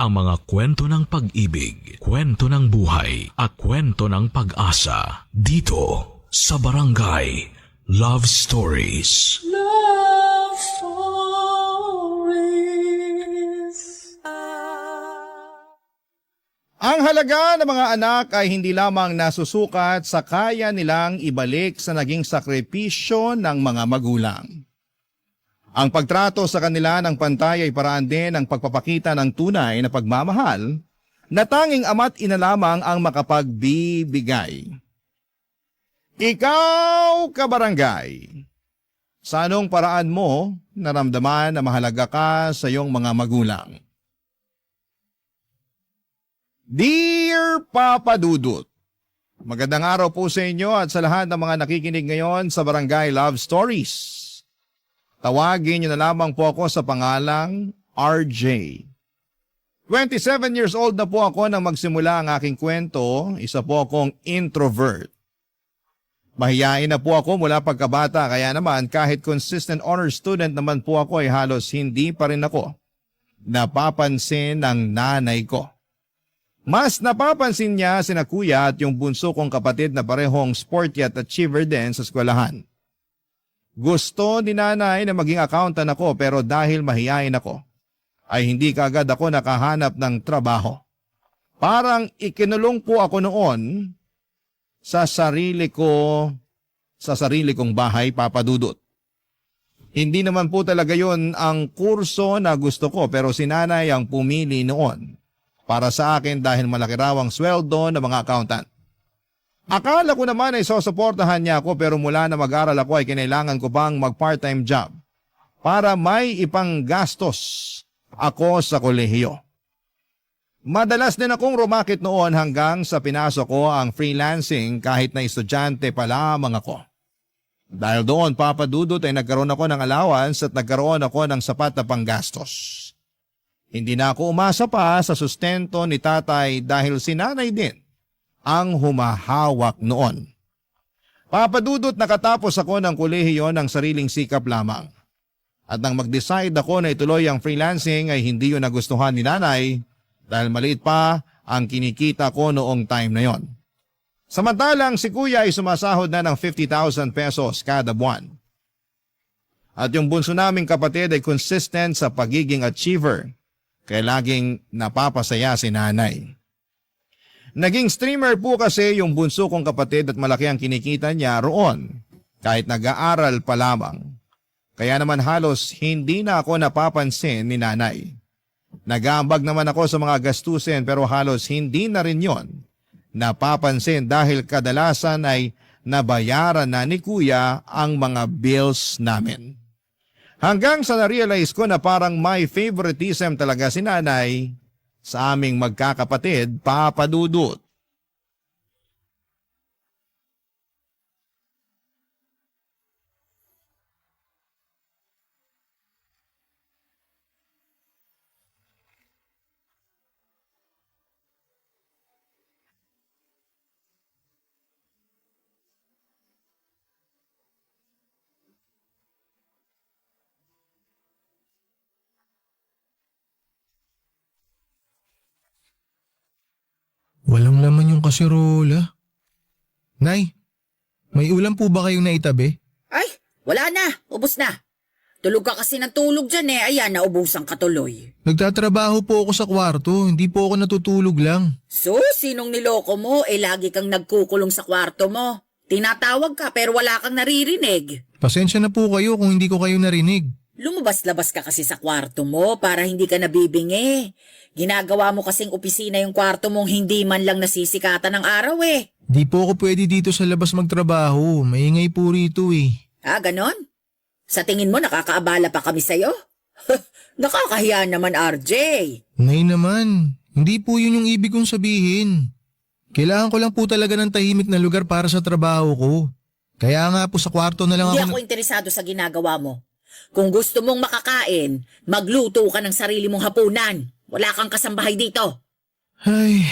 ang mga kwento ng pag-ibig, kwento ng buhay, at kwento ng pag-asa dito sa Barangay Love Stories. Love Stories. Ang halaga ng mga anak ay hindi lamang nasusukat sa kaya nilang ibalik sa naging sakripisyo ng mga magulang. Ang pagtrato sa kanila ng pantay ay paraan din ng pagpapakita ng tunay na pagmamahal na tanging ama't ina lamang ang makapagbibigay. Ikaw, kabarangay, sa anong paraan mo naramdaman na mahalaga ka sa iyong mga magulang? Dear Papa Dudut, magandang araw po sa inyo at sa lahat ng mga nakikinig ngayon sa Barangay Love Stories. Tawagin niyo na lamang po ako sa pangalang RJ. 27 years old na po ako nang magsimula ang aking kwento. Isa po akong introvert. Mahiyain na po ako mula pagkabata, kaya naman kahit consistent honor student naman po ako ay halos hindi pa rin ako napapansin ng nanay ko. Mas napapansin niya sina kuya at yung bunso kong kapatid na parehong sporty at achiever din sa eskwelahan. Gusto ni nanay na maging accountant ako pero dahil mahiyain ako, ay hindi kaagad ako nakahanap ng trabaho. Parang ikinulong po ako noon sa sarili kong bahay, Papa Dudut. Hindi naman po talaga yon ang kurso na gusto ko pero si nanay ang pumili noon para sa akin dahil malaki raw ang sweldo ng mga accountant. Akala ko naman ay sosuportahan niya ako pero mula na mag-aral ako ay kinailangan ko pang mag-part-time job para may ipang gastos ako sa kolehiyo. Madalas din akong rumakit noon hanggang sa pinasok ko ang freelancing kahit na estudyante pa lamang ako. Dahil doon, Papa Dudut, ay nagkaroon ako ng allowance at nagkaroon ako ng sapat na panggastos. Hindi na ako umasa pa sa sustento ni tatay dahil si nanay din ang humahawak noon. Papa Dudut, nakatapos ako ng kolehiyo ng sariling sikap lamang. At nang mag-decide ako na ituloy ang freelancing ay hindi yun nagustuhan ni nanay dahil maliit pa ang kinikita ko noong time na yon. Samantalang si kuya ay sumasahod na ng 50,000 pesos kada buwan. At yung bunso naming kapatid ay consistent sa pagiging achiever kaya laging napapasaya si nanay. Naging streamer po kasi yung bunso kong kapatid at malaki ang kinikita niya roon kahit nag-aaral pa lamang. Kaya naman halos hindi na ako napapansin ni nanay. Nag-aambag naman ako sa mga gastusin pero halos hindi na rin yon napapansin dahil kadalasan ay nabayaran na ni kuya ang mga bills namin. Hanggang sa na-realize ko na parang may favoritism talaga si nanay sa aming magkakapatid, Papa Dudut. Walang laman yung kasirola. Nay, may ulam po ba kayong naitabi? Ay, wala na. Ubus na. Tulog ka kasi ng tulog dyan eh. Ayan, naubusan ka tuloy. Nagtatrabaho po ako sa kwarto, hindi po ako natutulog lang. So, sinong niloko mo? Lagi kang nagkukulong sa kwarto mo. Tinatawag ka pero wala kang naririnig. Pasensya na po kayo kung hindi ko kayo narinig. Lumabas-labas ka kasi sa kwarto mo para hindi ka nabibingi. Ginagawa mo kasing opisina yung kwarto mong hindi man lang nasisikatan ng araw eh. Di po ako pwede dito sa labas magtrabaho, maingay po rito eh. Ganon? Sa tingin mo nakakaabala pa kami sa'yo? Nakakahiya naman, RJ. Nay naman, hindi po yun yung ibig kong sabihin. Kailangan ko lang po talaga ng tahimik na lugar para sa trabaho ko. Kaya nga po sa kwarto na lang Hindi ako... ako interesado sa ginagawa mo. Kung gusto mong makakain, magluto ka ng sarili mong hapunan. Wala kang kasambahay dito. Ay,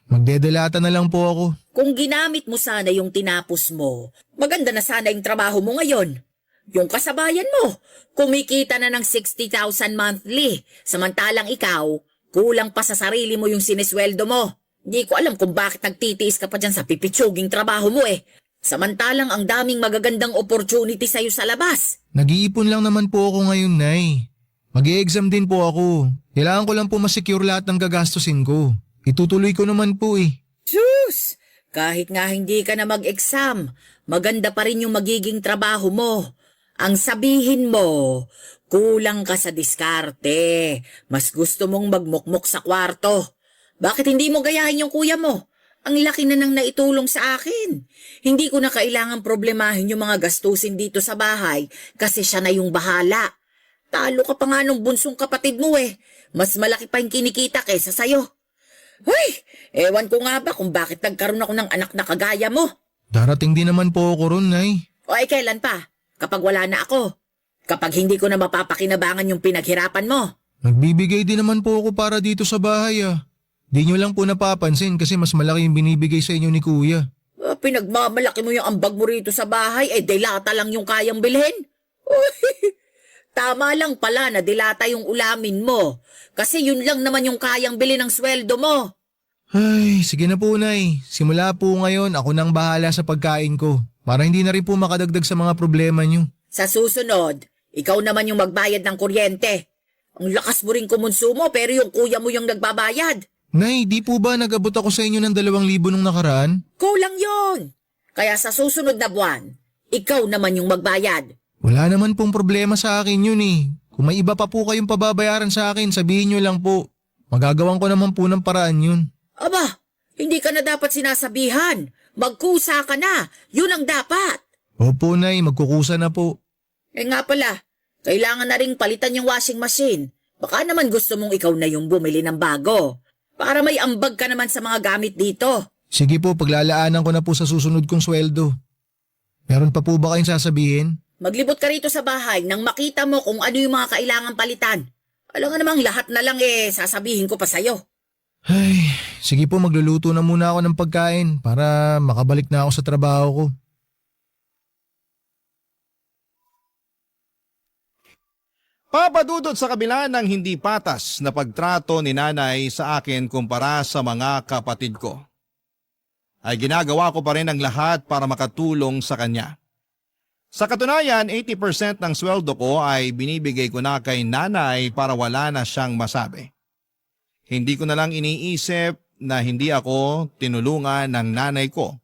magdedelata na lang po ako. Kung ginamit mo sana yung tinapos mo, maganda na sana yung trabaho mo ngayon. Yung kasabayan mo, kumikita na ng 60,000 monthly. Samantalang ikaw, Kulang pa sa sarili mo yung sinisweldo mo. Hindi ko alam kung bakit nagtitiis ka pa dyan sa pipitsuging trabaho mo eh. Samantalang ang daming magagandang opportunity sa'yo sa labas. Nag-iipon lang naman po ako ngayon, Nay. Mag-i-exam din po ako. Kailangan ko lang po masecure lahat ng gagastusin ko. Itutuloy ko naman po eh. Sus! Kahit nga hindi ka na mag-exam, maganda pa rin yung magiging trabaho mo. Ang sabihin mo, kulang ka sa diskarte. Mas gusto mong magmukmok sa kwarto. Bakit hindi mo gayahin yung kuya mo? Ang laki na nang naitulong sa akin. Hindi ko na kailangan problemahin yung mga gastusin dito sa bahay kasi siya na yung bahala. Talo ka pa nga nung bunsong kapatid mo eh. Mas malaki pa yung kinikita kaysa sa'yo. Hoy! Ewan ko nga ba kung bakit nagkaroon ako ng anak na kagaya mo. Darating din naman po ako ron, Nay. O ay kailan pa? Kapag wala na ako. Kapag hindi ko na mapapakinabangan yung pinaghirapan mo. Nagbibigay din naman po ako para dito sa bahay ah. Di nyo lang po napapansin kasi mas malaki yung binibigay sa inyo ni Kuya. Pinagmamalaki mo yung ambag mo rito sa bahay, dilata lang yung kayang bilhin. Tama lang pala na dilata yung ulamin mo. Kasi yun lang naman yung kayang bilhin ng sweldo mo. Ay, sige na po, Nay. Simula po ngayon, ako nang bahala sa pagkain ko. Para hindi na rin po makadagdag sa mga problema nyo. Sa susunod, ikaw naman yung magbayad ng kuryente. Ang lakas mo rin kumonsumo pero yung kuya mo yung nagbabayad. Nay, di po ba nag-abot ako sa inyo ng 2,000 nung nakaraan? Kulang yon. Kaya sa susunod na buwan, ikaw naman yung magbayad. Wala naman pong problema sa akin yun eh. Kung may iba pa po kayong pababayaran sa akin, sabihin nyo lang po. Magagawan ko naman po ng paraan yun. Aba, hindi ka na dapat sinasabihan. Magkusa ka na. Yun ang dapat. Opo, Nay, magkukusa na po. Nga pala, kailangan na ring palitan yung washing machine. Baka naman gusto mong ikaw na yung bumili ng bago. Para may ambag ka naman sa mga gamit dito. Sige po, paglalaanan ko na po sa susunod kong sweldo. Meron pa po ba kayong sasabihin? Maglibot ka rito sa bahay nang makita mo kung ano yung mga kailangan palitan. Alam nga namang lahat na lang sasabihin ko pa sa'yo. Ay, sige po, magluluto na muna ako ng pagkain para makabalik na ako sa trabaho ko. Papadudot sa kabila ng hindi patas na pagtrato ni nanay sa akin kumpara sa mga kapatid ko, ay ginagawa ko pa rin ang lahat para makatulong sa kanya. Sa katunayan, 80% ng sweldo ko ay binibigay ko na kay nanay para wala na siyang masabi. Hindi ko na lang iniisip na hindi ako tinulungan ng nanay ko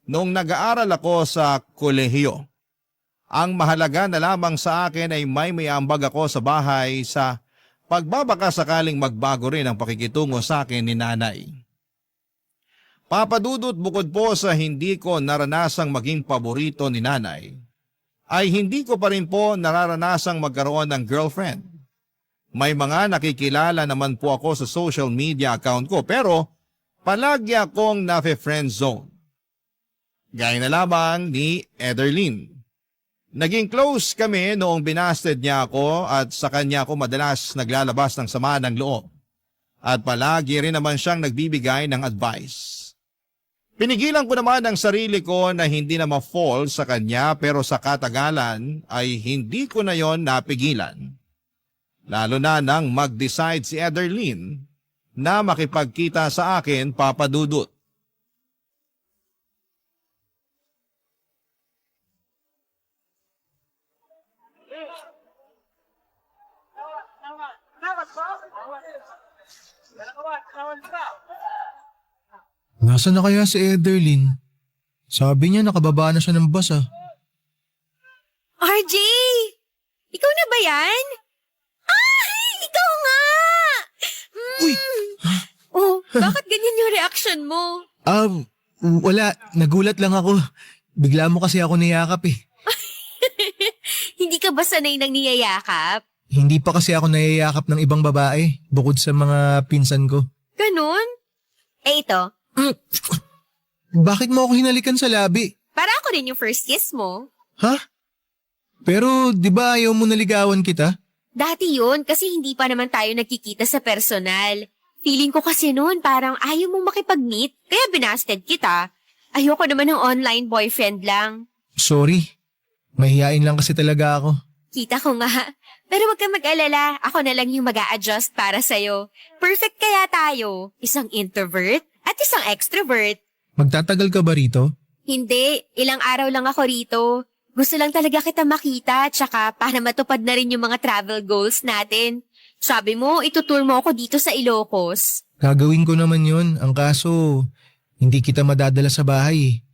noong nag-aaral ako sa kolehiyo. Ang mahalaga na lamang sa akin ay may ambag ako sa bahay sa pagbabaka sakaling magbago rin ang pakikitungo sa akin ni nanay. Papadudot, bukod po sa hindi ko naranasang maging paborito ni nanay, ay hindi ko pa rin po nararanasang magkaroon ng girlfriend. May mga nakikilala naman po ako sa social media account ko pero palagi akong nafe-friend zone. Gaya na lamang ni Ederlyn. Naging close kami noong binasted niya ako at sa kanya ako madalas naglalabas ng sama ng loob. At palagi rin naman siyang nagbibigay ng advice. Pinigilan ko naman ang sarili ko na hindi na ma-fall sa kanya pero sa katagalan ay hindi ko na yon napigilan. Lalo na nang mag-decide si Ederlyn na makipagkita sa akin, papadudot. Nasaan na kaya si Ederlyn? Sabi niya nakababa na siya ng bus ah. RJ! Ikaw na ba yan? Ay! Ikaw nga! Uy! Oh, bakit ganyan yung reaction mo? Wala. Nagulat lang ako. Bigla mo kasi ako niyakap eh. Hindi ka ba sanay nang niyayakap? Hindi pa kasi ako niyayakap ng ibang babae bukod sa mga pinsan ko. Ganon? Ito, Bakit mo ako hinalikan sa labi? para ako rin yung first kiss mo. Ha? Pero di ba ayaw mo naligawan kita? Dati yun, kasi hindi pa naman tayo nagkikita sa personal. Feeling ko kasi noon parang ayaw mong makipag-meet, kaya binasted kita. Ayoko naman ng online boyfriend lang. Sorry. Mahihain lang kasi talaga ako. Kita ko nga, Pero wag kang mag-alala, ako na lang yung mag-a-adjust para sa'yo. Perfect kaya tayo. Isang introvert at isang extrovert. Magtatagal ka ba rito? Hindi, ilang araw lang ako rito. Gusto lang talaga kita makita, tsaka para matupad na rin yung mga travel goals natin. Sabi mo, itutour mo ako dito sa Ilocos. Gagawin ko naman yun. Ang kaso, hindi kita madadala sa bahay.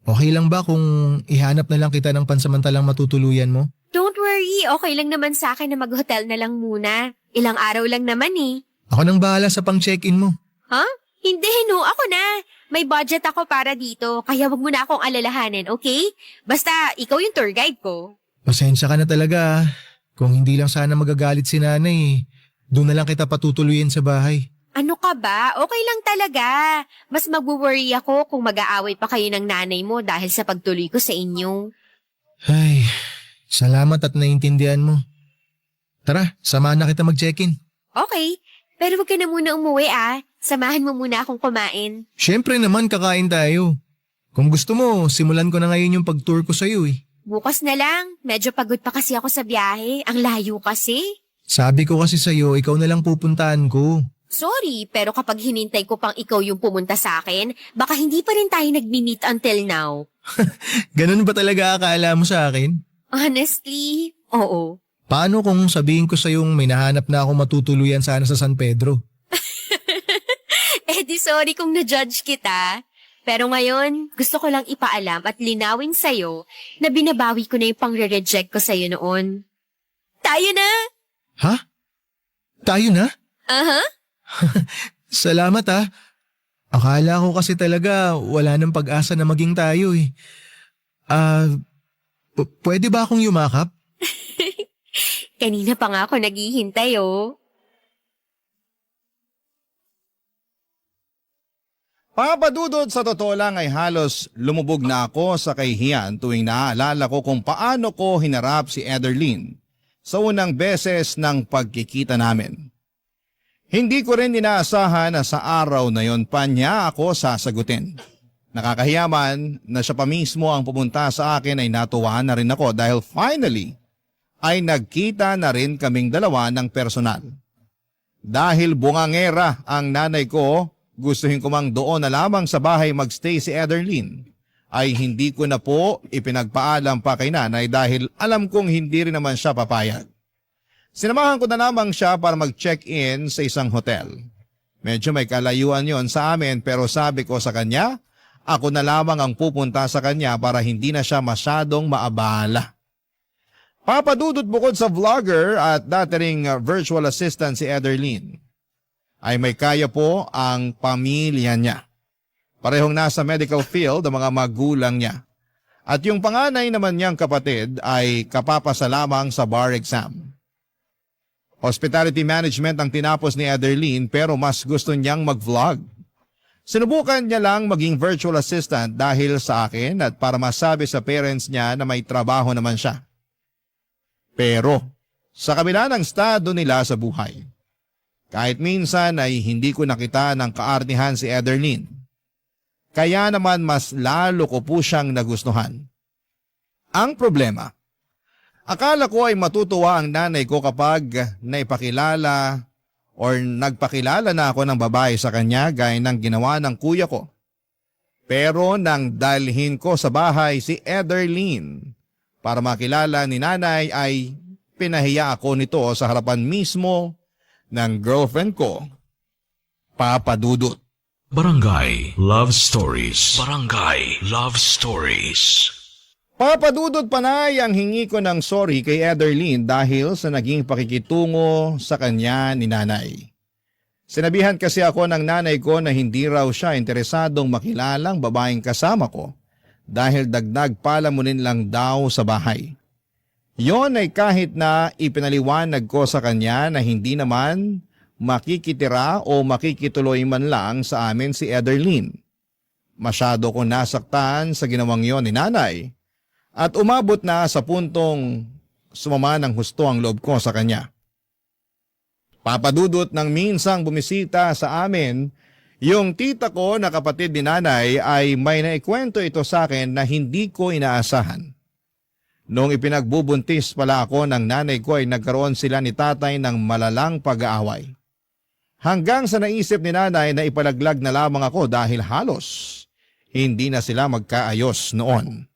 Okay lang ba kung ihanap na lang kita ng pansamantalang matutuluyan mo? Don't worry, okay lang naman sa akin na mag-hotel na lang muna. Ilang araw lang naman eh. Ako nang bahala sa pang-check-in mo. Huh? Hindi, no, ako na. May budget ako para dito, kaya wag mo na akong alalahanin, okay? Basta, ikaw yung tour guide ko. Pasensya ka na talaga. Kung hindi lang sana magagalit si nanay, doon na lang kita patutuluyan sa bahay. Ano ka ba? Okay lang talaga. Mas mag-worry ako kung mag-aaway pa kayo ng nanay mo dahil sa pagtuloy ko sa inyo. Ay, salamat at naiintindihan mo. Tara, samahan na kita mag-check-in. Okay, pero wag ka na muna umuwi ah. Samahan mo muna akong kumain. Siyempre naman kakain tayo. Kung gusto mo, simulan ko na ngayon yung pag-tour ko sa'yo eh. Bukas na lang. Medyo pagod pa kasi ako sa biyahe. Ang layo kasi. Sabi ko kasi sa'yo, ikaw na lang pupuntahan ko. Sorry, pero kapag hinintay ko pang ikaw yung pumunta sa akin, baka hindi pa rin tayo nag-meet until now. Ganun ba talaga akala mo sa akin? Honestly, oo. Paano kung sabihin ko sa'yong may nahanap na ako matutuluyan sana sa San Pedro? Eh di sorry kung na-judge kita. Pero ngayon, gusto ko lang ipaalam at linawin sa'yo na binabawi ko na yung pang-reject ko sa'yo noon. Tayo na! Ha? Tayo na? Aha. Salamat ha. Akala ko kasi talaga wala nang pag-asa na maging tayo eh. Pwede ba akong yumakap? Kanina pa nga ako naghihintay oh. Papadudod, sa totoo lang ay halos lumubog na ako sa kahihiyan tuwing naaalala ko kung paano ko hinarap si Ederlyn sa unang beses ng pagkikita namin. Hindi ko rin inaasahan na sa araw na yon pa niya ako sasagutin. Nakakahiyaman na siya pa mismo ang pumunta sa akin ay natuwa na rin ako dahil finally ay nagkita na rin kaming dalawa ng personal. Dahil bungangera ang nanay ko, gustuhin ko mang doon na lamang sa bahay magstay si Ederlyn, ay hindi ko na po ipinagpaalam pa kay nanay dahil alam kong hindi rin naman siya papayag. Sinamahan ko na lamang siya para mag-check-in sa isang hotel. Medyo may kalayuan yon sa amin pero sabi ko sa kanya, ako na lamang ang pupunta sa kanya para hindi na siya masyadong maabala. Papadudot, bukod sa vlogger at dati ring virtual assistant si Ederlyn, ay may kaya po ang pamilya niya. Parehong nasa medical field ang mga magulang niya. At yung panganay naman niyang kapatid ay kapapasa lamang sa bar exam. Hospitality management ang tinapos ni Ederlyn pero mas gusto niyang mag-vlog. Sinubukan niya lang maging virtual assistant dahil sa akin at para masabi sa parents niya na may trabaho naman siya. Pero sa kabila ng estado nila sa buhay, kahit minsan ay hindi ko nakita ng kaartihan si Ederlyn. Kaya naman mas lalo ko po siyang nagustuhan. Ang problema, akala ko ay matutuwa ang nanay ko kapag naipakilala or nagpakilala na ako ng babae sa kanya gaya ng ginawa ng kuya ko. Pero nang dalhin ko sa bahay si Ederlyn para makilala ni nanay ay pinahiya ako nito sa harapan mismo ng girlfriend ko, Papadudot. Barangay Love Stories. Barangay Love Stories. Papadudot, panay ang hingi ko ng sorry kay Ederlyn dahil sa naging pakikitungo sa kanya ni nanay. Sinabihan kasi ako ng nanay ko na hindi raw siya interesadong makilalang babaeng kasama ko dahil dagdag palamunin lang daw sa bahay. Yon ay kahit na ipinaliwanag ko sa kanya na hindi naman makikitira o makikituloy man lang sa amin si Ederlyn. Masyado ko nasaktan sa ginawang yon ni nanay at umabot na sa puntong sumama ng husto ang loob ko sa kanya. Papadudot, ng minsang bumisita sa amin, yung tita ko na kapatid ni nanay ay may naikwento ito sa akin na hindi ko inaasahan. Noong ipinagbubuntis pala ako ng nanay ko ay nagkaroon sila ni tatay ng malalang pag-aaway. Hanggang sa naisip ni nanay na ipalaglag na lamang ako dahil halos hindi na sila magkaayos noon.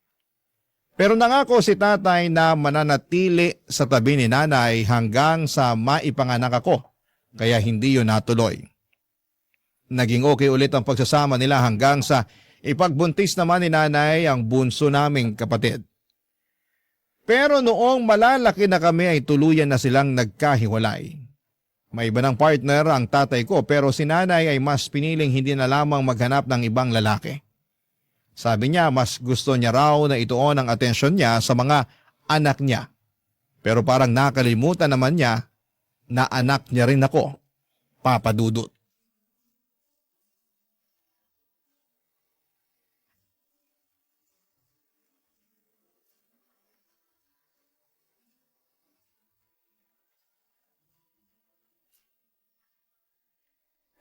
Pero nangako si tatay na mananatili sa tabi ni nanay hanggang sa maipanganak ako, kaya hindi yun natuloy. Naging okay ulit ang pagsasama nila hanggang sa ipagbuntis naman ni nanay ang bunso naming kapatid. Pero noong malalaki na kami ay tuluyan na silang nagkahiwalay. May iba ng partner ang tatay ko pero si nanay ay mas piniling hindi na lamang maghanap ng ibang lalaki. Sabi niya mas gusto niya raw na ituon ang atensyon niya sa mga anak niya. Pero parang nakalimutan naman niya na anak niya rin ako, Papa Dudut.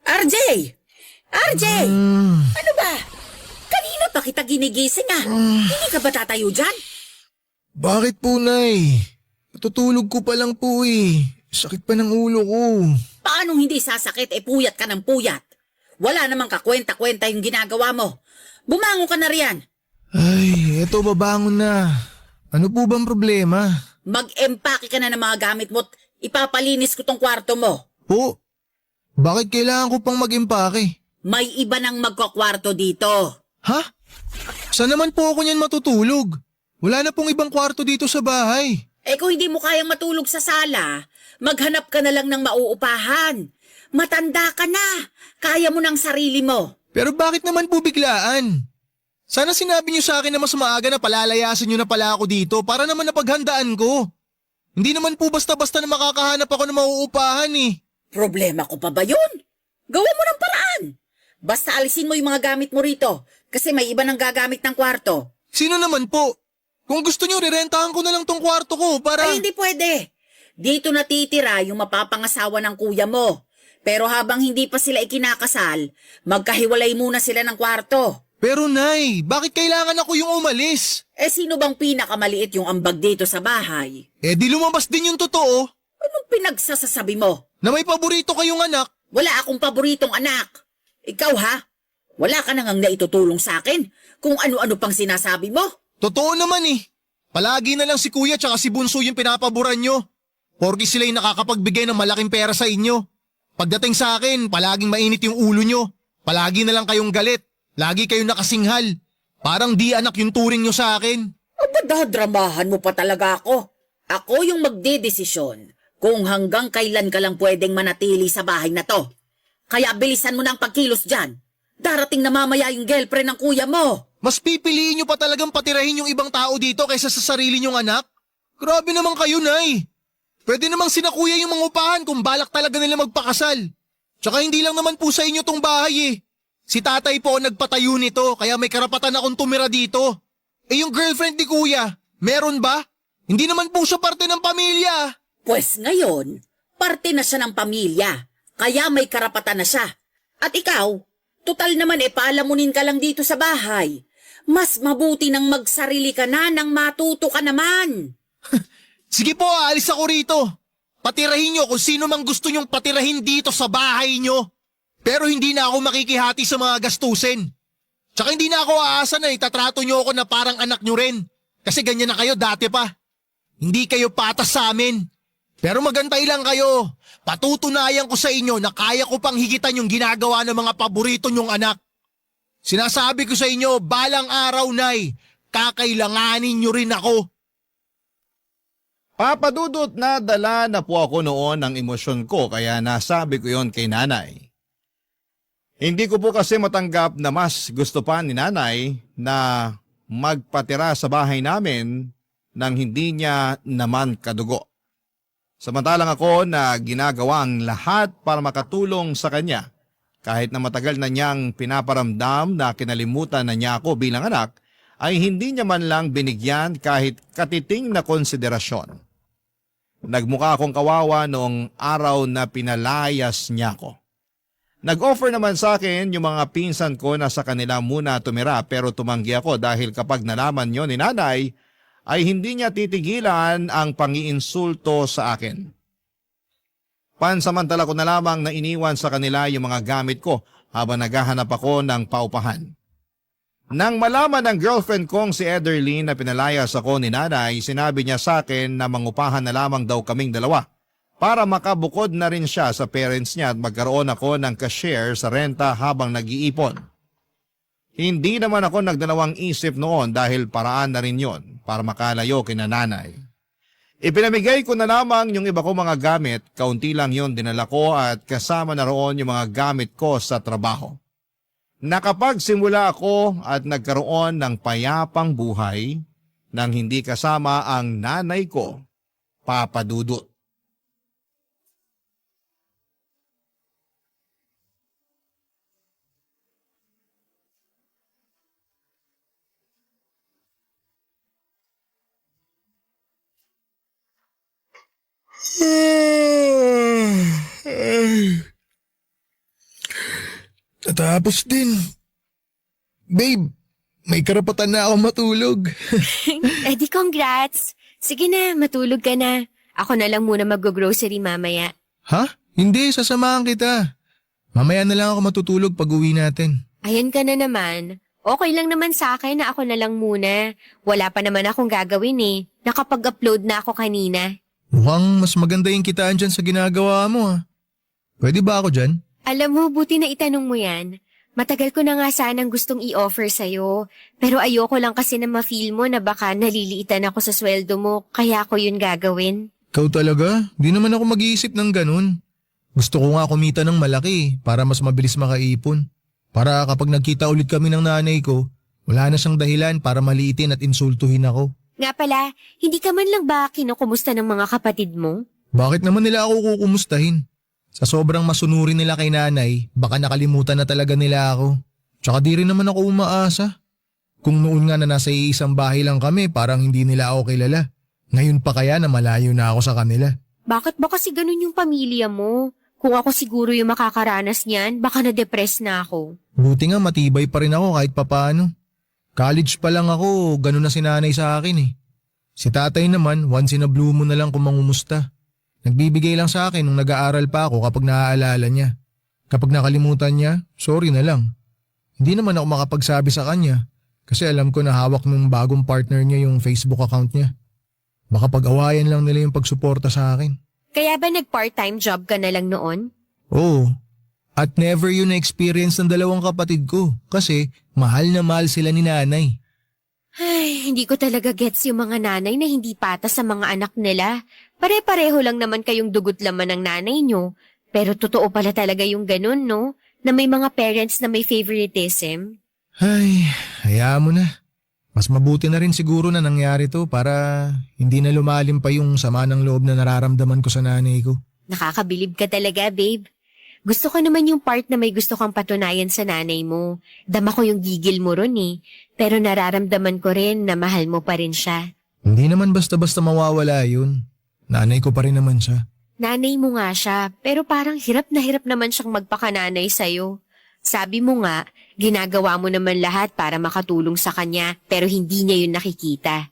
RJ! RJ! Ano ba? Kanina pa kita ginigising ah. Hindi ka ba tatayo dyan? Bakit po, Nay? Natutulog ko pa lang po eh. Sakit pa ng ulo ko. Paanong hindi sasakit puyat ka ng puyat? Wala namang kakwenta-kwenta yung ginagawa mo. Bumangon ka na riyan. Ay, eto babangon na. Ano po bang problema? Mag-empake ka na ng mga gamit mo at ipapalinis ko tong kwarto mo. Po, bakit kailangan ko pang mag-impake? May iba nang magkakwarto dito. Ha? Saan naman po ako niyan matutulog? Wala na pong ibang kwarto dito sa bahay. Kung hindi mo kayang matulog sa sala, maghanap ka na lang ng mauupahan. Matanda ka na. Kaya mo ng sarili mo. Pero bakit naman po biglaan? Sana sinabi niyo sa akin na mas maaga na palalayasin niyo na pala ako dito para naman napaghandaan ko. Hindi naman po basta-basta na makakahanap ako ng mauupahan eh. Problema ko pa ba yun? Gawa mo ng paraan. Basta alisin mo yung mga gamit mo rito kasi may iba nang gagamit ng kwarto. Sino naman po? Kung gusto niyo, rirentahan ko na lang tong kwarto ko para... Ay, hindi pwede. Dito natitira yung mapapangasawa ng kuya mo. Pero habang hindi pa sila ikinakasal, magkahiwalay muna sila ng kwarto. Pero Nay, bakit kailangan ako yung umalis? Sino bang pinakamaliit yung ambag dito sa bahay? Di lumabas din yung totoo. Anong pinagsasasabi mo? Na may paborito kayong anak. Wala akong paboritong anak. Ikaw ha? Wala ka nang naitutulong sa akin kung ano-ano pang sinasabi mo. Totoo naman eh. Palagi na lang si kuya tsaka si bunso yung pinapaboran nyo. Porki sila yung nakakapagbigay ng malaking pera sa inyo. Pagdating sa akin, palaging mainit yung ulo nyo. Palagi na lang kayong galit. Lagi kayong nakasinghal. Parang di anak yung turing nyo sa akin. Aba, dadramahan mo pa talaga ako. Ako yung magdedesisyon kung hanggang kailan ka lang pwedeng manatili sa bahay na to. Kaya bilisan mo na ang pagkilos dyan. Darating na mamaya yung girlfriend ng kuya mo. Mas pipiliin nyo pa talagang patirahin yung ibang tao dito kaysa sa sarili nyong anak? Grabe naman kayo, Nay. Pwede namang sinakuya yung mga upahan kung balak talaga nila magpakasal. Tsaka hindi lang naman po sa inyo tong bahay eh. Si tatay po ang nagpatayo nito kaya may karapatan akong tumira dito. Yung girlfriend ni kuya, meron ba? Hindi naman po siya parte ng pamilya. Pues ngayon, parte na siya ng pamilya. Kaya may karapatan na siya. At ikaw, total naman paalamunin ka lang dito sa bahay. Mas mabuti nang magsarili ka na nang matuto ka naman. Sige po, aalis ako rito. Patirahin nyo kung sino mang gusto nyong patirahin dito sa bahay nyo. Pero hindi na ako makikihati sa mga gastusin. Tsaka hindi na ako aasa na itatrato nyo ako na parang anak nyo rin. Kasi ganyan na kayo dati pa. Hindi kayo patas sa amin. Pero magantay lang kayo. Patutunayan ko sa inyo na kaya ko pang higitan yung ginagawa ng mga paborito nyong anak. Sinasabi ko sa inyo, balang araw, Nay, kakailanganin nyo rin ako. Papa Dudut, nadala na po ako noon ng emosyon ko kaya nasabi ko yon kay nanay. Hindi ko po kasi matanggap na mas gusto pa ni nanay na magpatira sa bahay namin nang hindi niya naman kadugo. Samantalang ako na ginagawa ang lahat para makatulong sa kanya. Kahit na matagal na niyang pinaparamdam na kinalimutan na niya ako bilang anak, ay hindi niya man lang binigyan kahit katiting na konsiderasyon. Nagmukha akong kawawa noong araw na pinalayas niya ako. Nag-offer naman sa akin yung mga pinsan ko na sa kanila muna tumira pero tumanggi ako dahil kapag nalaman niyo ni nanay, ay hindi niya titigilan ang pangiinsulto sa akin. Pansamantala ko na lamang na iniwan sa kanila yung mga gamit ko habang naghahanap ako ng paupahan. Nang malaman ng girlfriend kong si Ederlyn na pinalayas ako ni nanay, sinabi niya sa akin na mangupahan na lamang daw kaming dalawa para makabukod na rin siya sa parents niya at magkaroon ako ng ka-share sa renta habang nag-iipon. Hindi naman ako nagdalawang isip noon dahil paraan na rin yon para makalayo kina nanay. Ipinamigay ko na lamang yung iba kong mga gamit, kaunti lang yon dinala ko at kasama na roon yung mga gamit ko sa trabaho. Nakapagsimula ako at nagkaroon ng payapang buhay nang hindi kasama ang nanay ko, Papa Dudut. Natapos din. Babe, may karapatan na ako matulog. Eh di congrats. Sige na, matulog ka na. Ako na lang muna mag-grocery mamaya. Ha? Hindi, sasamahan kita. Mamaya na lang ako matutulog pag uwi natin. Ayan ka na naman. Okay lang naman sa akin na ako na lang muna. Wala pa naman akong gagawin eh. Nakapag-upload na ako kanina. Mukhang mas maganda yung kitaan dyan sa ginagawa mo ha. Pwede ba ako dyan? Alam mo, buti na itanong mo yan. Matagal ko na nga sanang gustong i-offer sa'yo. Pero ayoko lang kasi na ma-feel mo na baka naliliitan ako sa sweldo mo, kaya ako yun gagawin. Ikaw talaga? Di naman ako mag-iisip ng ganun. Gusto ko nga kumita ng malaki para mas mabilis makaipon. Para kapag nagkita ulit kami ng nanay ko, wala na siyang dahilan para maliitin at insultuhin ako. Nga pala, hindi ka man lang ba kinukumusta ng mga kapatid mo? Bakit naman nila ako kukumustahin? Sa sobrang masunurin nila kay nanay, baka nakalimutan na talaga nila ako. Tsaka di rin naman ako umaasa. Kung noon nga na nasa iisang bahay lang kami, parang hindi nila ako kilala. Ngayon pa kaya na malayo na ako sa kanila. Bakit ba kasi ganun yung pamilya mo? Kung ako siguro yung makakaranas niyan, baka na-depress na ako. Buti nga matibay pa rin ako kahit papaano. College pa lang ako, ganun na si nanay sa akin eh. Si tatay naman, once in a blue moon na lang kung mangumusta. Nagbibigay lang sa akin nung nag-aaral pa ako kapag naaalala niya. Kapag nakalimutan niya, sorry na lang. Hindi naman ako makapagsabi sa kanya kasi alam ko na hawak nung bagong partner niya yung Facebook account niya. Baka pag-awayan lang nila yung pagsuporta sa akin. Kaya ba nag-part-time job ka na lang noon? Oo. At never yun na-experience ng dalawang kapatid ko kasi mahal na mahal sila ni nanay. Ay, hindi ko talaga gets yung mga nanay na hindi patas sa mga anak nila. Pare-pareho lang naman kayong dugot laman ng nanay nyo. Pero totoo pala talaga yung ganun, no? Na may mga parents na may favoritism. Ay, hayaan mo na. Mas mabuti na rin siguro na nangyari to para hindi na lumalim pa yung sama ng loob na nararamdaman ko sa nanay ko. Nakakabilib ka talaga, babe. Gusto ko naman yung part na may gusto kang patunayan sa nanay mo. Dama ko yung gigil mo ron eh. Pero nararamdaman ko rin na mahal mo pa rin siya. Hindi naman basta-basta mawawala yun. Nanay ko pa rin naman siya. Nanay mo nga siya, pero parang hirap na hirap naman siyang magpakananay sa'yo. Sabi mo nga, ginagawa mo naman lahat para makatulong sa kanya, pero hindi niya yun nakikita.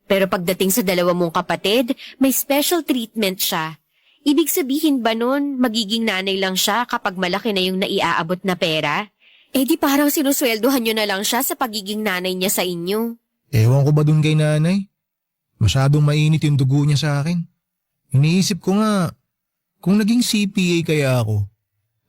Pero pagdating sa dalawa mong kapatid, may special treatment siya. Ibig sabihin ba nun, magiging nanay lang siya kapag malaki na yung naiaabot na pera? Eh di parang sinusweldohan nyo na lang siya sa pagiging nanay niya sa inyo. Ewan ko ba dun kay nanay? Masyadong mainit yung dugo niya sa akin. Iniisip ko nga, kung naging CPA kaya ako,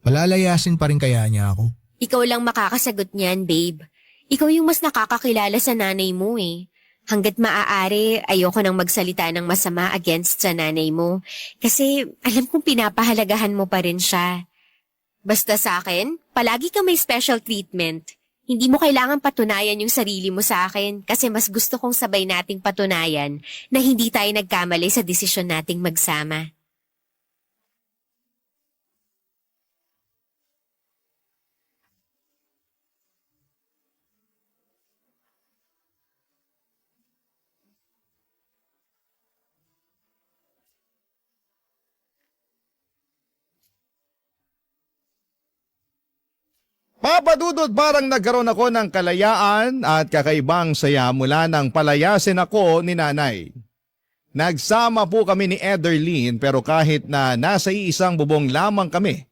palalayasin pa rin kaya niya ako. Ikaw lang makakasagot niyan, babe. Ikaw yung mas nakakakilala sa nanay mo eh. Hanggat maaari, ayoko nang magsalita ng masama against sa nanay mo. Kasi alam kong pinapahalagahan mo pa rin siya. Basta sa akin, palagi ka may special treatment. Hindi mo kailangan patunayan yung sarili mo sa akin kasi mas gusto kong sabay nating patunayan na hindi tayo nagkamali sa desisyon nating magsama. Papadudot, parang nagkaroon ako ng kalayaan at kakaibang saya mula nang palayasin ako ni nanay. Nagsama po kami ni Ederlyn pero kahit na nasa iisang bubong lamang kami,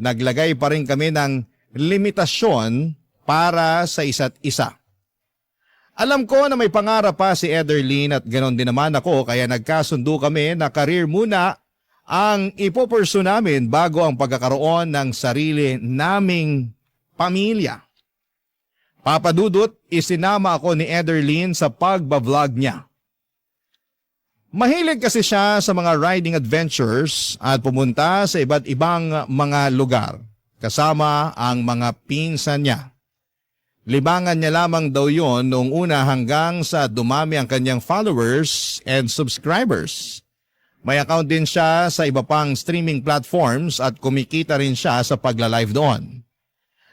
naglagay pa rin kami ng limitasyon para sa isa't isa. Alam ko na may pangarap pa si Ederlyn at ganon din naman ako kaya nagkasundo kami na career muna ang ipopursu namin bago ang pagkakaroon ng sarili naming pamilya. Papadudot, isinama ako ni Ederlyn sa pagbablog niya. Mahilig kasi siya sa mga riding adventures at pumunta sa iba't ibang mga lugar kasama ang mga pinsan niya. Libangan niya lamang daw yon noong una hanggang sa dumami ang kanyang followers and subscribers. May account din siya sa iba pang streaming platforms at kumikita rin siya sa pagla-live doon.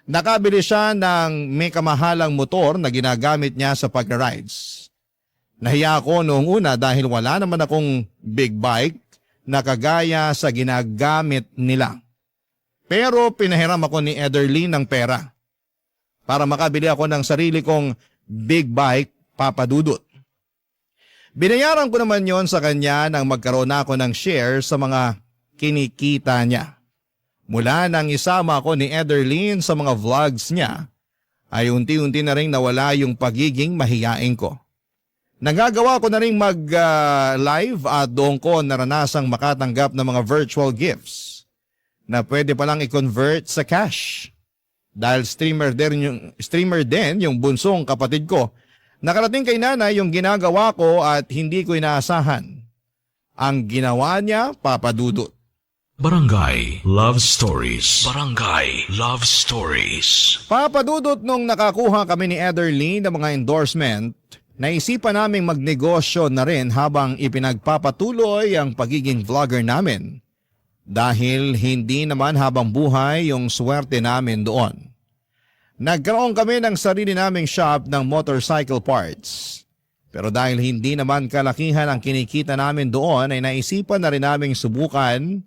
Nakabili siya ng may kamahalang motor na ginagamit niya sa pag-rides. Nahiya ako noong una dahil wala naman akong big bike na kagaya sa ginagamit nila. Pero pinahiram ako ni Ederlyn ng pera para makabili ako ng sarili kong big bike, Papadudot. Binayaran ko naman yon sa kanya nang magkaroon ako ng share sa mga kinikita niya. Mula nang isama ako ni Ederlyn sa mga vlogs niya, ay unti-unti na rin nawala yung pagiging mahiyain ko. Nagagawa ko na rin mag-live at doon ko naranasang makatanggap ng mga virtual gifts na pwede palang i-convert sa cash. Dahil streamer din yung bunsong kapatid ko, nakarating kay nanay yung ginagawa ko at hindi ko inaasahan. Ang ginawa niya, Papadudot. Barangay Love Stories. Barangay Love Stories. Papadudot, nung nakakuha kami ni Ederlyn ng mga endorsement, naisipan naming magnegosyo na rin habang ipinagpapatuloy ang pagiging vlogger namin. Dahil hindi naman habang buhay yung swerte namin doon. Nagkaroon kami ng sarili naming shop ng motorcycle parts. Pero dahil hindi naman kalakihan ang kinikita namin doon ay naisipan na rin naming subukan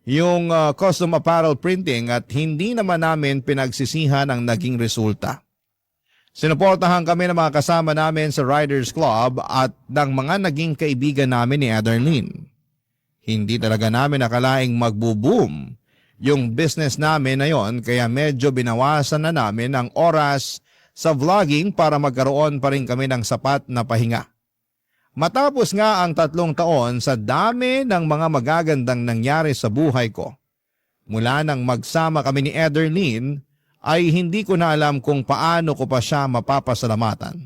yung custom apparel printing at hindi naman namin pinagsisihan ang naging resulta. Sinuportahan kami ng mga kasama namin sa Riders Club at ng mga naging kaibigan namin ni Ederlyn. Hindi talaga namin nakalaing magbo-boom yung business namin na yon kaya medyo binawasan na namin ang oras sa vlogging para magkaroon pa rin kami ng sapat na pahinga. Matapos nga ang 3 taon sa dami ng mga magagandang nangyari sa buhay ko, mula nang magsama kami ni Ederlyn ay hindi ko na alam kung paano ko pa siya mapapasalamatan.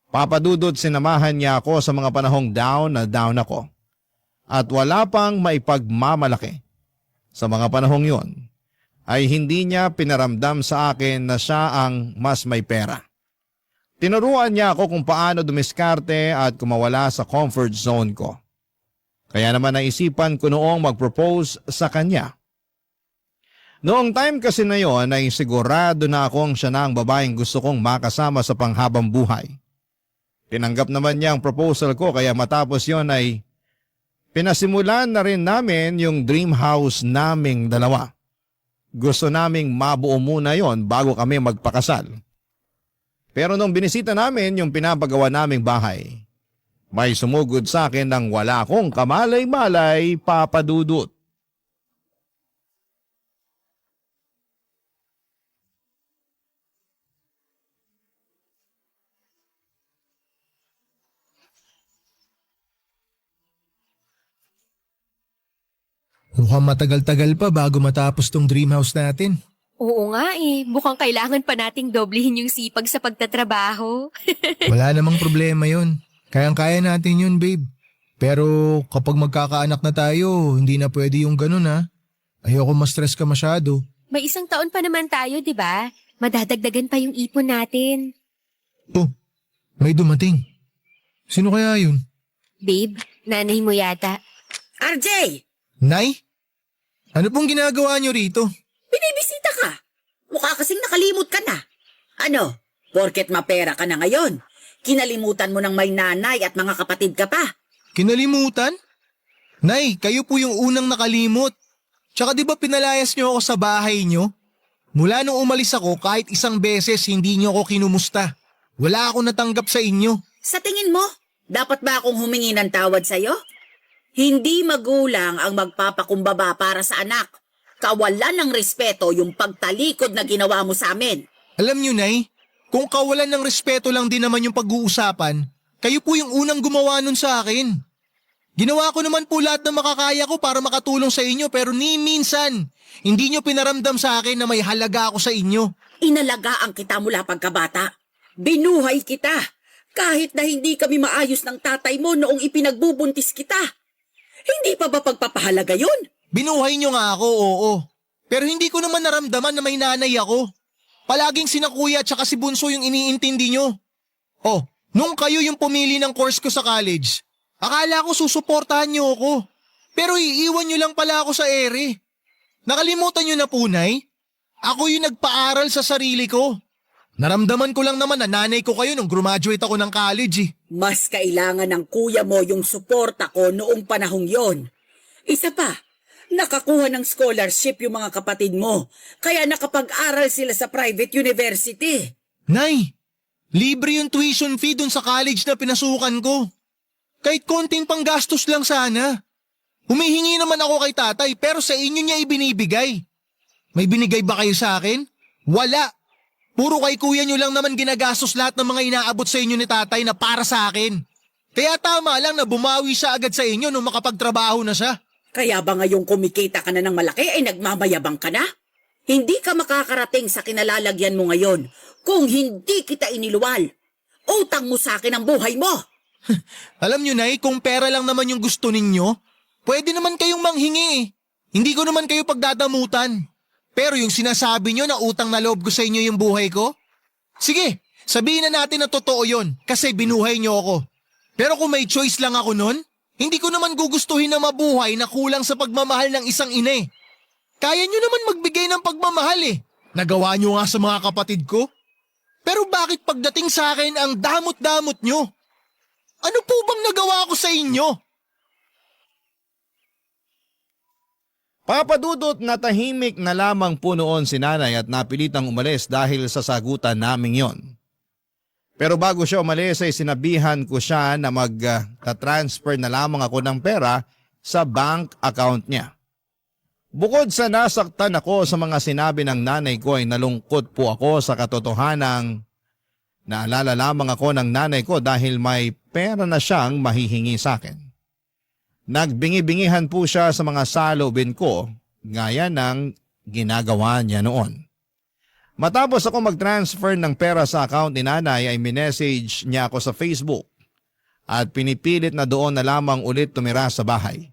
Papadudot, sinamahan niya ako sa mga panahong down na down ako. At wala pang maipagmamalaki. Sa mga panahong yon, ay hindi niya pinaramdam sa akin na siya ang mas may pera. Tinuruan niya ako kung paano dumiskarte at kumawala sa comfort zone ko. Kaya naman naisipan ko noong mag-propose sa kanya. Noong time kasi na yon ay sigurado na akong siya na ang babaeng gusto kong makasama sa panghabang buhay. Tinanggap naman niya ang proposal ko kaya matapos yon ay pinasimulan na rin namin yung dream house naming dalawa. Gusto naming mabuo muna yon bago kami magpakasal. Pero nung binisita namin yung pinapagawa naming bahay, may sumugod sa akin ng wala akong kamalay-malay, Papadudot. Mukhang matagal-tagal pa bago matapos tong dream house natin. Oo nga mukhang kailangan pa nating doblehin yung sipag sa pagtatrabaho. Wala namang problema yon. Kayang-kaya natin yun, babe. Pero kapag magkakaanak na tayo, hindi na pwede yung ganun ha. Ayoko ma-stress ka masyado. May 1 taon pa naman tayo, di ba? Madadagdagan pa yung ipon natin. Oh, may dumating. Sino kaya yun? Babe, nanay mo yata. RJ! Nay? Ano pong ginagawa niyo rito? Binibisita ka. Mukha kasing nakalimot ka na. Ano? Porket mapera ka na ngayon. Kinalimutan mo ng may nanay at mga kapatid ka pa. Kinalimutan? Nay, kayo po yung unang nakalimot. Tsaka di ba pinalayas niyo ako sa bahay niyo? Mula nung umalis ako kahit isang beses hindi niyo ako kinumusta. Wala akong natanggap sa inyo. Sa tingin mo, dapat ba akong humingi ng tawad sa'yo? Hindi magulang ang magpapakumbaba para sa anak. Kawalan ng respeto yung pagtalikod na ginawa mo sa amin. Alam niyo, Nay, kung kawalan ng respeto lang din naman yung pag-uusapan, kayo po yung unang gumawa nun sa akin. Ginawa ko naman po lahat ng makakaya ko para makatulong sa inyo pero ni minsan, hindi nyo pinaramdam sa akin na may halaga ako sa inyo. Inalagaan kita mula pagkabata. Binuhay kita. Kahit na hindi kami maayos ng tatay mo noong ipinagbubuntis kita. Hindi pa ba pagpapahalaga yun? Binuhay nyo nga ako, oo. Pero hindi ko naman naramdaman na may nanay ako. Palaging sina kuya at saka si Bunso yung iniintindi nyo. Oh, nung kayo yung pumili ng course ko sa college, akala ko susuportahan nyo ako. Pero iiwan nyo lang pala ako sa ere. Nakalimutan nyo na po, Nay? Ako yung nagpaaral sa sarili ko. Naramdaman ko lang naman na nanay ko kayo nung graduate ako ng college eh. Mas kailangan ng kuya mo yung suporta ko noong panahong yon. Isa pa, nakakuha ng scholarship yung mga kapatid mo, kaya nakapag-aral sila sa private university. Nay, libre yung tuition fee dun sa college na pinasukan ko. Kahit konting panggastos lang sana. Humihingi naman ako kay tatay pero sa inyo niya ibinibigay. May binigay ba kayo sa akin? Wala. Puro kay kuya nyo lang naman ginagastos lahat ng mga inaabot sa inyo ni tatay na para sa akin. Kaya tama lang na bumawi siya agad sa inyo nung makapagtrabaho na siya. Kaya ba ngayong kumikita ka na ng malaki ay nagmamayabang ka na? Hindi ka makakarating sa kinalalagyan mo ngayon kung hindi kita iniluwal. Utang mo sa akin ang buhay mo. Alam nyo, Nay, kung pera lang naman yung gusto ninyo, pwede naman kayong manghingi eh. Hindi ko naman kayo pagdadamutan. Pero yung sinasabi nyo na utang na loob ko sa inyo yung buhay ko? Sige, sabihin na natin na totoo yon kasi binuhay nyo ako. Pero kung may choice lang ako nun, hindi ko naman gugustuhin na mabuhay na kulang sa pagmamahal ng isang ina eh. Kaya nyo naman magbigay ng pagmamahal eh. Nagawa nyo nga sa mga kapatid ko. Pero bakit pagdating sa akin ang damot-damot nyo? Ano po bang nagawa ko sa inyo? Papadudot na tahimik na lamang po noon si nanay at napilitang umalis dahil sa sagutan naming yon. Pero bago siya umalis ay sinabihan ko siya na mag-transfer na lamang ako ng pera sa bank account niya. Bukod sa nasaktan ako sa mga sinabi ng nanay ko ay nalungkot po ako sa katotohanang naalala lamang ako ng nanay ko dahil may pera na siyang mahihingi sa akin. Nagbingi-bingihan po siya sa mga saloobin ko gaya ng ginagawa niya noon. Matapos ako mag-transfer ng pera sa account ni nanay ay minessage niya ako sa Facebook at pinipilit na doon na lamang ulit tumira sa bahay.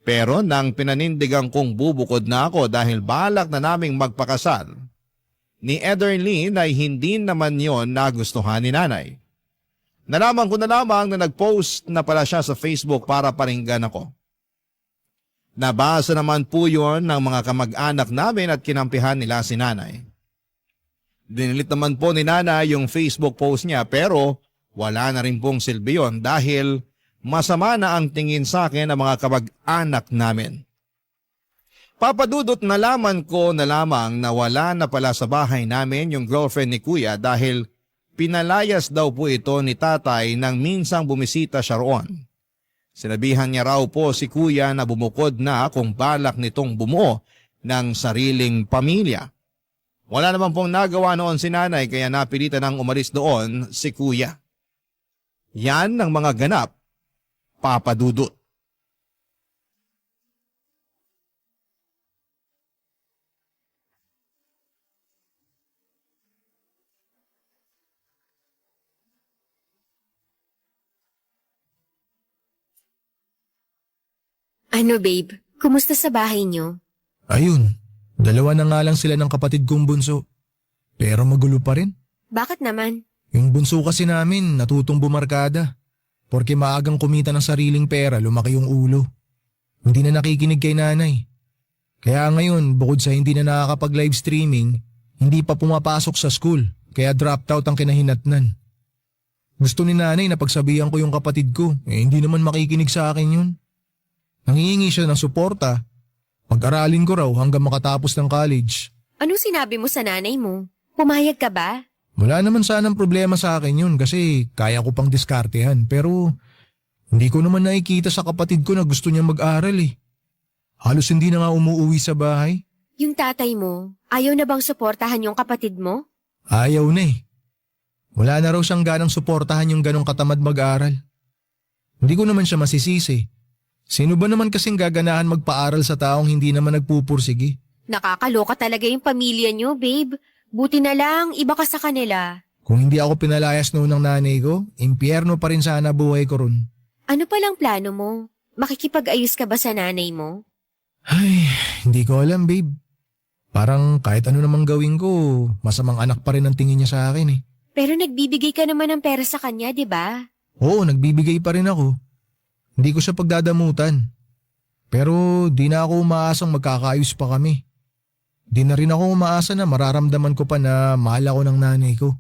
Pero nang pinanindigan kong bubukod na ako dahil balak na naming magpakasal, ni Ederlyn ay hindi naman yon nagustuhan ni nanay. Nalaman ko na lamang na nag-post na pala siya sa Facebook para paringgan ako. Nabasa naman po yon ng mga kamag-anak namin at kinampihan nila si nanay. Dinilit naman po ni nanay yung Facebook post niya pero wala na rin pong silbi yun dahil masama na ang tingin sa akin ng mga kamag-anak namin. Papadudot nalaman ko na lamang na wala na pala sa bahay namin yung girlfriend ni kuya dahil pinalayas daw po ito ni tatay nang minsang bumisita siya roon. Sinabihan niya raw po si kuya na bumukod na kung balak nitong bumuo ng sariling pamilya. Wala naman pong nagawa noon si nanay kaya napilitan ng umalis doon si kuya. Yan ang mga ganap, Papadudot. Ano babe, kumusta sa bahay niyo? Ayun, dalawa na nga lang sila ng kapatid kong bunso. Pero magulo pa rin. Bakit naman? Yung bunso kasi namin natutong bumarkada. Porke maagang kumita ng sariling pera, lumaki yung ulo. Hindi na nakikinig kay nanay. Kaya ngayon, bukod sa hindi na nakakapag-live streaming, hindi pa pumapasok sa school, kaya dropped out ang kinahinatnan. Gusto ni nanay na pagsabihan ko yung kapatid ko, hindi naman makikinig sa akin yun. Nangihingi siya ng suporta. Pag-aralin ko raw hanggang makatapos ng college. Anong sinabi mo sa nanay mo? Pumayag ka ba? Wala naman sanang problema sa akin yun kasi kaya ko pang diskartehan pero hindi ko naman nakikita sa kapatid ko na gusto niya mag-aral eh. Halos hindi na nga umuwi sa bahay. Yung tatay mo, ayaw na bang suportahan yung kapatid mo? Ayaw na eh. Wala na raw siyang ganang suportahan yung ganong katamad mag-aral. Hindi ko naman siya masisisi. Sino ba naman kasing gaganahan magpaaral sa taong hindi naman nagpupursigi? Nakakaloka talaga yung pamilya niyo, babe. Buti na lang, iba ka sa kanila. Kung hindi ako pinalayas noon ng nanay ko, impyerno pa rin sana buhay ko ron. Ano palang plano mo? Makikipag-ayos ka ba sa nanay mo? Ay, hindi ko alam babe. Parang kahit ano namang gawin ko, masamang anak pa rin ang tingin niya sa akin eh. Pero nagbibigay ka naman ng pera sa kanya, di ba? Oo, nagbibigay pa rin ako. Hindi ko siya pagdadamutan. Pero di na ako umaasang magkakaayos pa kami. Di na rin ako umaasa na mararamdaman ko pa na mahal ako ng nanay ko.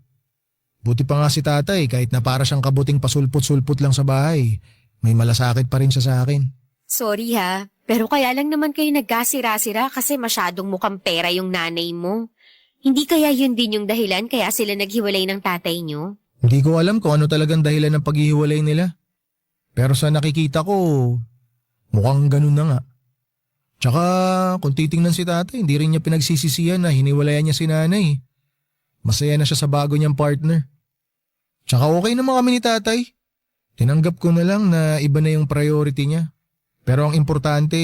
Buti pa nga si tatay kahit na para siyang kabuting pasulpot-sulpot lang sa bahay. May malasakit pa rin siya sa akin. Sorry ha, pero kaya lang naman kayo nagkasira-sira kasi masyadong mukhang pera yung nanay mo. Hindi kaya yun din yung dahilan kaya sila naghiwalay ng tatay nyo? Hindi ko alam kung ano talagang dahilan ng paghihiwalay nila. Pero sa nakikita ko, mukhang ganun na nga. Tsaka kung titingnan si tatay, hindi rin niya pinagsisisihan na hiniwalayan niya si nanay. Masaya na siya sa bago niyang partner. Tsaka okay naman kami ni tatay. Tinanggap ko na lang na iba na yung priority niya. Pero ang importante,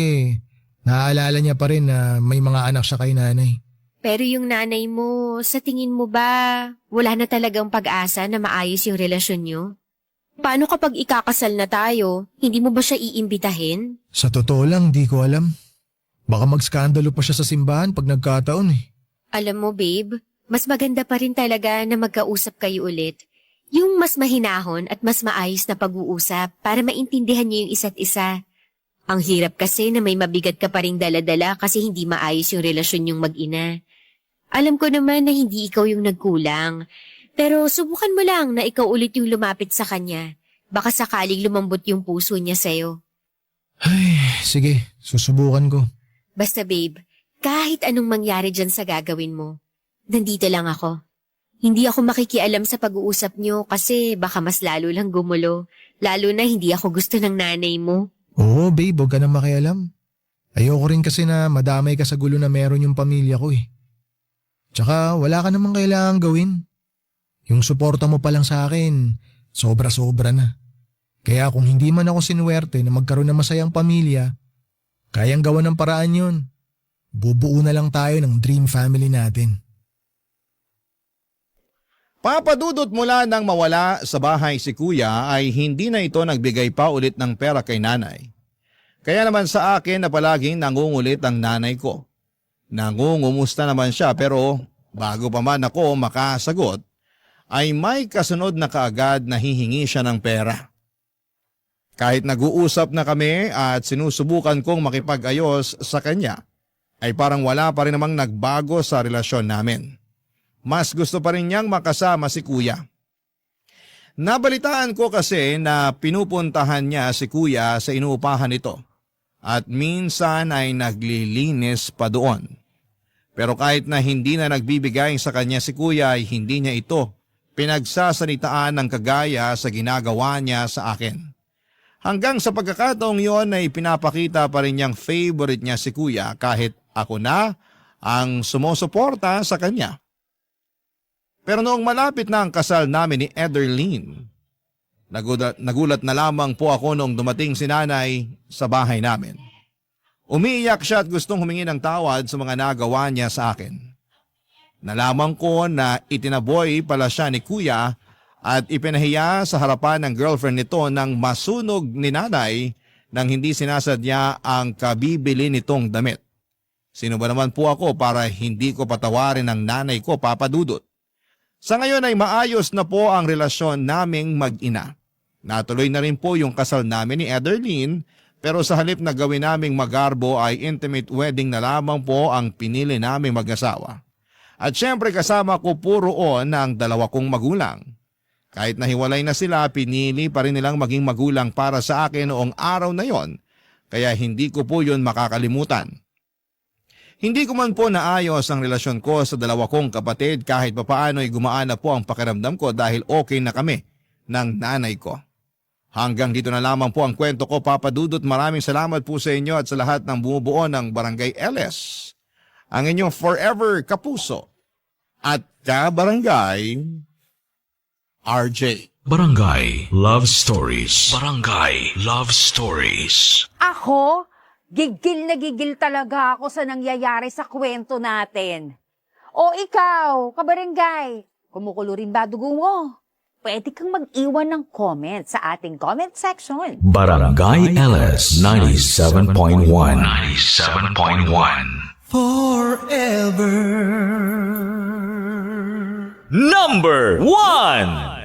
naaalala niya pa rin na may mga anak siya kay nanay. Pero yung nanay mo, sa tingin mo ba, wala na talagang pag-asa na maayos yung relasyon nyo? Paano kapag ikakasal na tayo, hindi mo ba siya iimbitahin? Sa totoo lang, di ko alam. Baka mag-skandalo pa siya sa simbahan pag nagkataon eh. Alam mo babe, mas maganda pa rin talaga na magkausap kayo ulit. Yung mas mahinahon at mas maayos na pag-uusap para maintindihan niyo yung isa't isa. Ang hirap kasi na may mabigat ka pa ring dala-dala kasi hindi maayos yung relasyon yung mag-ina. Alam ko naman na hindi ikaw yung nagkulang. Pero subukan mo lang na ikaw ulit yung lumapit sa kanya. Baka sakaling lumambot yung puso niya sa'yo. Ay, sige, susubukan ko. Basta babe, kahit anong mangyari dyan sa gagawin mo, nandito lang ako. Hindi ako makikialam sa pag-uusap niyo kasi baka mas lalo lang gumulo. Lalo na hindi ako gusto ng nanay mo. Oo babe, huwag ka nang makialam. Ayoko rin kasi na madamay ka sa gulo na meron yung pamilya ko eh. Tsaka wala ka namang kailangang gawin. Yung suporta mo pa lang sa akin, sobra-sobra na. Kaya kung hindi man ako sinuwerte na magkaroon ng masayang pamilya, kayang gawa ng paraan yun. Bubuo na lang tayo ng dream family natin. Papadudot mula nang mawala sa bahay si kuya ay hindi na ito nagbigay pa ulit ng pera kay nanay. Kaya naman sa akin na palaging nangungulit ang nanay ko. Nangungumusta naman siya pero bago pa man ako makasagot, ay may kasunod na kaagad na hihingi siya ng pera. Kahit nag-uusap na kami at sinusubukan kong makipag-ayos sa kanya, ay parang wala pa rin namang nagbago sa relasyon namin. Mas gusto pa rin niyang makasama si kuya. Nabalitaan ko kasi na pinupuntahan niya si kuya sa inuupahan nito at minsan ay naglilinis pa doon. Pero kahit na hindi na nagbibigay sa kanya si kuya ay hindi niya ito pinagsasalitaan ng kagaya sa ginagawa niya sa akin. Hanggang sa pagkakataong yon ay pinapakita pa rin niyang favorite niya si kuya kahit ako na ang sumusuporta sa kanya. Pero noong malapit na ang kasal namin ni Ederlyn, nagulat na lamang po ako noong dumating si nanay sa bahay namin. Umiiyak siya at gustong humingi ng tawad sa mga nagawa niya sa akin. Nalaman ko na itinaboy pala siya ni kuya at ipinahiya sa harapan ng girlfriend nito nang masunog ni nanay nang hindi sinasadya ang kabibili nitong damit. Sino ba naman po ako para hindi ko patawarin ang nanay ko, Papa Dudut? Sa ngayon ay maayos na po ang relasyon naming mag-ina. Natuloy na rin po yung kasal namin ni Ederlyn pero sa halip na gawin naming magarbo ay intimate wedding na lamang po ang pinili naming mag-asawa. At syempre kasama ko po roon ang dalawa kong magulang. Kahit nahiwalay na sila, pinili pa rin nilang maging magulang para sa akin noong araw na yon, kaya hindi ko po yun makakalimutan. Hindi ko man po naayos ang relasyon ko sa dalawa kong kapatid kahit papaano ay gumaan na po ang pakiramdam ko dahil okay na kami ng nanay ko. Hanggang dito na lamang po ang kwento ko, Papa Dudut. Maraming salamat po sa inyo at sa lahat ng bumubuo ng Barangay LS. Ang inyong forever kapuso at kabarangay, RJ. Barangay Love Stories. Barangay Love Stories. Ako, gigil na gigil talaga ako sa nangyayari sa kwento natin. O ikaw, kabarangay, kumukulo rin ba dugo mo? Pwede kang mag-iwan ng comment sa ating comment section. Barangay LS 97.1. 97.1. Forever. Number 1.